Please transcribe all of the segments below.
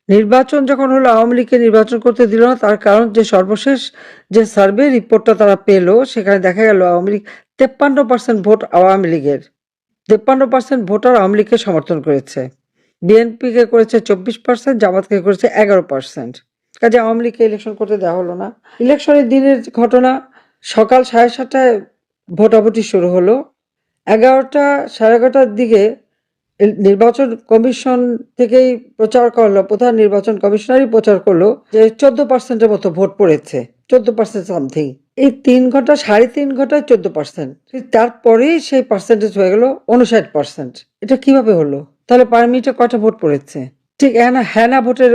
নির্বাচন যখন হলো আওয়ামী লীগকে নির্বাচন করতে দিল না, তার কারণ যে সর্বশেষ যে সার্ভে রিপোর্টটা তারা পেল, সেখানে দেখা গেল আওয়ামী লীগ 53% ভোট আওয়ামী লীগের, 53% ভোটার আওয়ামী লীগকে সমর্থন করেছে। বিএনপিকে করেছে 24%, জামাতকে করেছে 11%। কাজে আওয়ামী লীগকে ইলেকশন করতে দেওয়া হলো না। ইলেকশনের দিনের ঘটনা, সকাল 7:30টায় ভোটাভুটি শুরু হলো। 11টা 11:30টার দিকে নির্বাচন কমিশন থেকেই প্রচার করলো, প্রধান নির্বাচন কমিশনারই প্রচার করলো যে 14%-এর মতো ভোট পড়েছে, 14% সামথিং। এই 3 ঘন্টা, 3.5 ঘন্টায় 14%। তারপরেই সেই পার্সেন্টেজ হয়ে গেল 59%। এটা কিভাবে হলো? তাহলে পার মিনিটে কয়টা ভোট পড়েছে? ঠিক হ্যানা ভোটের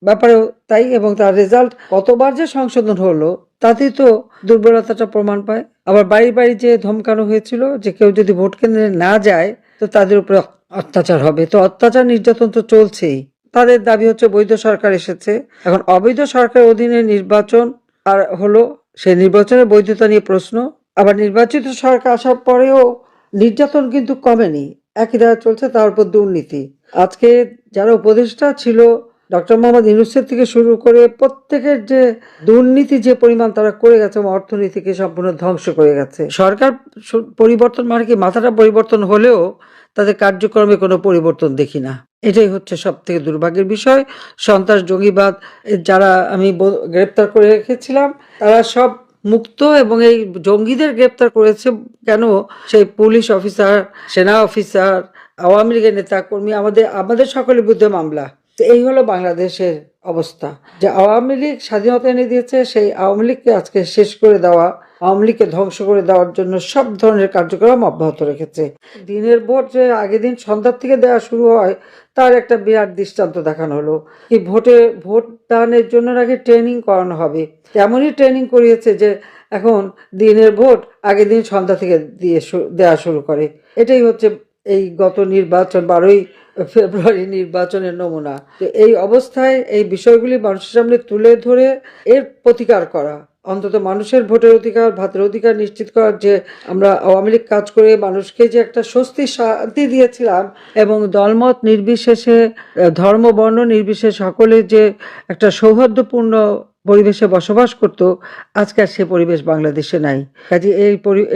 ব্যাপারেও তাই, এবং তার রেজাল্ট কতবার যে সংশোধন হলো তাতেই তো দুর্বলতাটা প্রমাণ পায়। আবার বাড়ি বাড়ি যে ধমকানো হয়েছিল যে কেউ যদি ভোট কেন্দ্রে না যায় তো তাদের উপরে অত্যাচার হবে, তো অত্যাচার নির্যাতন তো চলছেই। তাদের দাবি হচ্ছে বৈধ সরকার এসেছে, এখন অবৈধ সরকারের অধীনে নির্বাচন আর হলো, সেই নির্বাচনের বৈধতা নিয়ে প্রশ্ন। আবার নির্বাচিত সরকার আসার পরেও নির্যাতন কিন্তু কমেনি, একই ধারা চলছে, তার উপর দুর্নীতি। আজকে যারা উপদেষ্টা ছিল, ডক্টর মোহাম্মদ ইউনূসের থেকে শুরু করে প্রত্যেকের যে দুর্নীতি যে পরিমাণ তারা করে গেছে, অর্থনীতিকে সম্পূর্ণ ধ্বংস করে গেছে। সরকার পরিবর্তন মানে কি, মাথাটা পরিবর্তন হলেও তাদের কার্যক্রমে কোনো পরিবর্তন দেখি না। এটাই হচ্ছে সব থেকে দুর্ভাগ্যের বিষয়। সন্ত্রাস, জঙ্গিবাদ যারা আমি গ্রেপ্তার করে রেখেছিলাম তারা সব মুক্ত, এবং এই জঙ্গিদের গ্রেপ্তার করেছে কেন? সেই পুলিশ অফিসার, সেনা অফিসার, আওয়ামী লীগের নেতা কর্মী, আমাদের সকলের বিরুদ্ধে মামলা। তো এই হলো বাংলাদেশের অবস্থা, যে আওয়ামী লীগ স্বাধীনতা এনে দিয়েছে, সেই আওয়ামী লীগকে আজকে শেষ করে দেওয়া, আওয়ামী লীগকে ধ্বংস করে দেওয়ার জন্য সব ধরনের কার্যক্রম অব্যাহত রেখেছে। দিনের ভোট যে আগের দিন সন্ধ্যার থেকে দেওয়া শুরু হয়, তার একটা বিরাট দৃষ্টান্ত দেখানো হলো। কি ভোট দানের জন্য নাকি ট্রেনিং করানো হবে, এমনই ট্রেনিং করিয়েছে যে এখন দিনের ভোট আগের দিন সন্ধ্যা থেকে দেওয়া শুরু করে। এটাই হচ্ছে এই গত নির্বাচন, 12ই ফেব্রুয়ারি নির্বাচনের নমুনা। তো এই অবস্থায় এই বিষয়গুলি মানুষের সামনে তুলে ধরে এর প্রতিকার করা, অন্তত মানুষের ভোটের অধিকার, ভাতের অধিকার নিশ্চিত করার, যে আমরা আওয়ামী লীগ কাজ করে মানুষকে যে একটা স্বস্তি শান্তি দিয়েছিলাম, এবং দলমত নির্বিশেষে, ধর্ম বর্ণ নির্বিশেষে সকলে যে একটা সৌহার্দ্যপূর্ণ পরিবেশে বসবাস করত, আজকে আর সে পরিবেশ বাংলাদেশে নাই। কাজে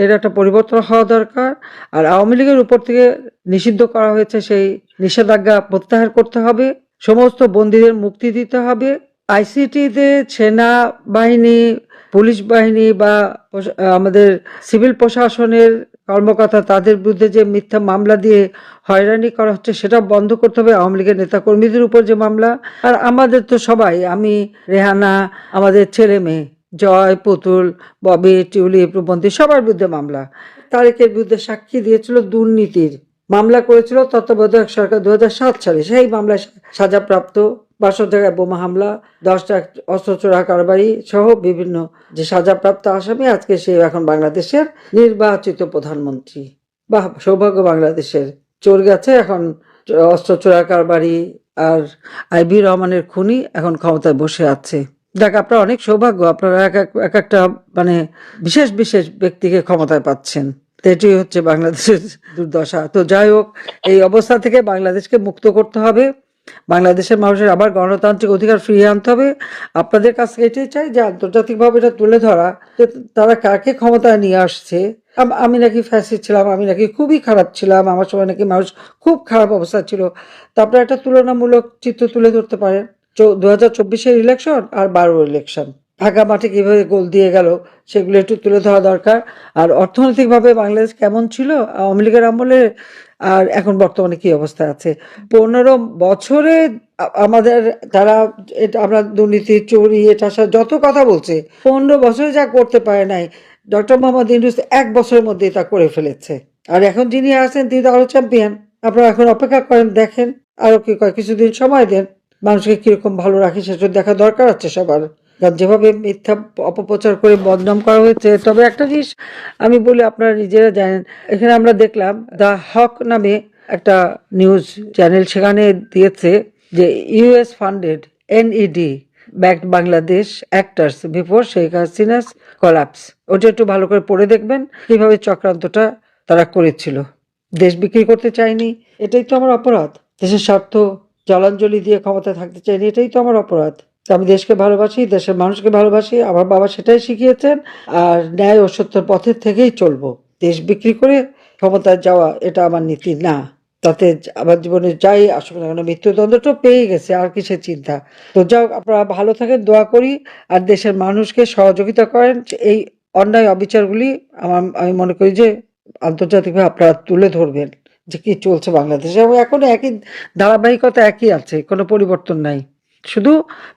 এর একটা পরিবর্তন হওয়া দরকার। আর আওয়ামী লীগের উপর থেকে নিষিদ্ধ করা হয়েছে, সেই নিষেধাজ্ঞা প্রত্যাহার করতে হবে, সমস্ত বন্দীদের মুক্তি দিতে হবে। আইসিটিতে সেনা বাহিনী, পুলিশ বাহিনী বা আমাদের সিভিল প্রশাসনের কর্মকর্তা, তাদের বিরুদ্ধে যে মিথ্যা মামলা দিয়ে হয়রানি করা হচ্ছে সেটা বন্ধ করতে হবে। আওয়ামী লীগের নেতাকর্মীদের উপর যে মামলা, আর আমাদের তো সবাই, আমি, রেহানা, আমাদের ছেলে মেয়ে জয়, পুতুল, ববি, টিউলি, প্রবন্ধী, সবার বিরুদ্ধে মামলা। তারেকের বিরুদ্ধে সাক্ষী দিয়েছিল দুর্নীতির মামলা করেছিল তত্ত্বাবধায়ক সরকার 2007 সালে, সেই মামলায় সাজাপ্রাপ্ত, 62 জায়গায় বোমা হামলা, 10টা অস্ত্র চোরা কারবারি সহ বিভিন্ন যে সাজাপ্রাপ্ত আসামি, আজকে সে এখন বাংলাদেশের নির্বাচিত প্রধানমন্ত্রী। বাহ, সৌভাগ্য বাংলাদেশের। চোর গেছে, এখন অস্ত্র চোরা কারবারি আর আইবি রহমানের খুনি এখন ক্ষমতায় বসে আছে। দেখ, আপনার অনেক সৌভাগ্য, আপনারা এক একটা মানে বিশেষ বিশেষ ব্যক্তিকে ক্ষমতায় পাচ্ছেন। এটাই হচ্ছে বাংলাদেশের দুর্দশা। তো যাই হোক, এই অবস্থা থেকে বাংলাদেশকে মুক্ত করতে হবে, বাংলাদেশের মানুষের আবার গণতান্ত্রিক অধিকার ফিরিয়ে আনতে হবে। আপনাদের কাছ থেকে এটাই চাই যে আন্তর্জাতিকভাবে এটা তুলে ধরা, যে তারা কাকে ক্ষমতায় নিয়ে আসছে। আমি নাকি ফ্যাসিস্ট ছিলাম, আমি নাকি খুবই খারাপ ছিলাম, আমার সময় নাকি মানুষ খুব খারাপ অবস্থা ছিল। তারপরে একটা তুলনামূলক চিত্র তুলে ধরতে পারেন, 2024-এর ইলেকশন আর 12 ইলেকশন, ফাঁকা মাঠে কিভাবে গোল দিয়ে গেল, সেগুলো একটু তুলে ধরা দরকার। আর অর্থনৈতিকভাবে বাংলাদেশ কেমন ছিল আওয়ামী লীগের আমলে, আর এখন বর্তমানে কি অবস্থা আছে। 15 বছরে আমাদের যারা, এটা আমরা দুর্নীতি, চুরি, এটা যত কথা বলছে, 15 বছরে যা করতে পারে নাই, ডক্টর মোহাম্মদ ইউনূস 1 বছরের মধ্যেই তা করে ফেলেছে। আর এখন যিনি আছেন তিনি তো আরো চ্যাম্পিয়ন। আপনারা এখন অপেক্ষা করেন, দেখেন আরো কি কয়, কিছুদিন সময় দেন, মানুষকে কিরকম ভালো রাখে সেটা দেখা দরকার আছে সবার। যেভাবে মিথ্যা অপপ্রচার করে বদনাম করা হয়েছে। তবে একটা জিনিস আমি বলি, আপনারা নিজেরা জানেন, এখানে আমরা দেখলাম দ্য হক নামে একটা নিউজ চ্যানেল, সেখানে দিয়েছে যে US funded NED backed Bangladesh actors before Sheikh Hasina's collapse. ওটা একটু ভালো করে পড়ে দেখবেন কিভাবে চক্রান্তটা তারা করেছিল। দেশ বিক্রি করতে চাইনি, এটাই তো আমার অপরাধ। দেশের স্বার্থ জলাঞ্জলি দিয়ে ক্ষমতায় থাকতে চাইনি, এটাই তো আমার অপরাধ। তো আমি দেশকে ভালোবাসি, দেশের মানুষকে ভালোবাসি, আমার বাবা সেটাই শিখিয়েছেন। আর ন্যায় ও সত্যের পথের থেকেই চলবো। দেশ বিক্রি করে ক্ষমতায় যাওয়া এটা আমার নীতি না। তাতে আমার জীবনে যাই আসুক না কেন, মৃত্যুদণ্ডটা পেয়ে গেছে, আর কিসের চিন্তা। তো যাও, আপনারা ভালো থাকেন, দোয়া করি। আর দেশের মানুষকে সহযোগিতা করেন যে এই অন্যায় অবিচারগুলি আমি মনে করি যে আন্তর্জাতিকভাবে আপনারা তুলে ধরবেন যে কি চলছে বাংলাদেশে, এবং এখনো একই ধারাবাহিকতা একই আছে, কোনো পরিবর্তন নাই। শুধু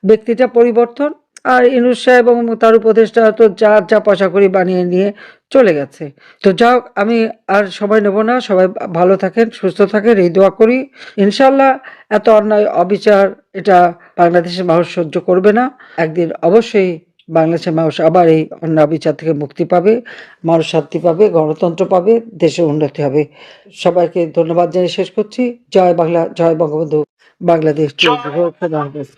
ব্যক্তিটা পরিবর্তন। আর ইউনূস সাহেব এবং তার উপদেষ্টা তো যার যা পয়সা কড়ি বানিয়ে নিয়ে চলে গেছে। তো যাই হোক, আমি আর সময় নেব না। সবাই ভালো থাকেন, সুস্থ থাকেন, এই দোয়া করি। ইনশাআল্লাহ এত অন্যায় অবিচার এটা বাংলাদেশের মানুষ সহ্য করবে না। একদিন অবশ্যই বাংলাদেশের মানুষ আবার এই অন্যায় অবিচার থেকে মুক্তি পাবে, মানুষ শান্তি পাবে, গণতন্ত্র পাবে, দেশের উন্নতি হবে। সবাইকে ধন্যবাদ জানিয়ে শেষ করছি। জয় বাংলা, জয় বঙ্গবন্ধু, বাংলাদেশ। খোদা হাফেজ।